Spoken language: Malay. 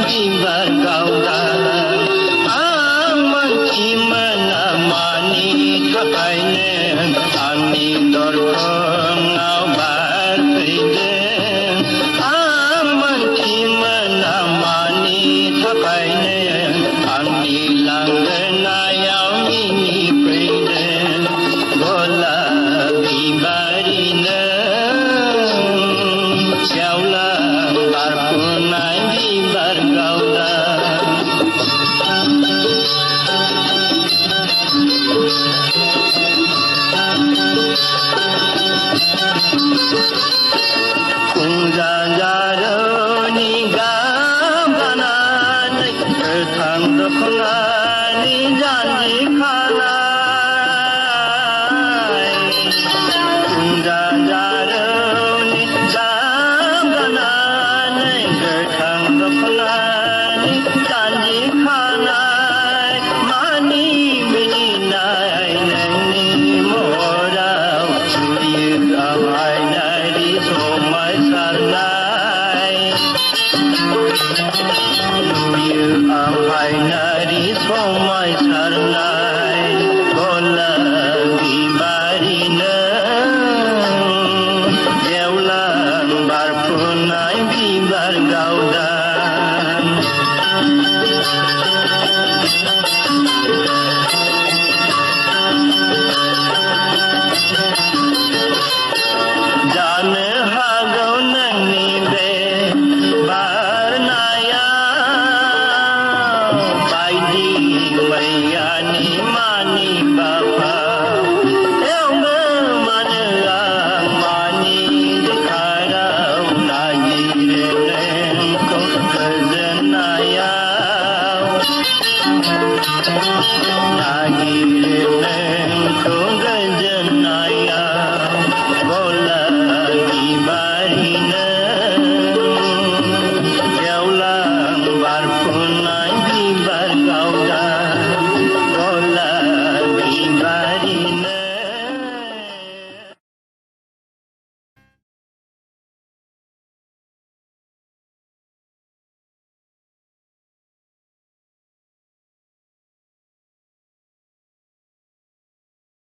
bibar gauda amanci menemani kakainya ani dorkongau barfiden amanci menemani kakainya ani langgenayau mini priden bola bibarina siaulah barpunai bibar gauda kunjajaroni gambanai ketang doknani janji khanai kunjajaroni gambanai ketang doknani janji khanai mani beninai nani morau suri amai nari somai sarnai suri amai nari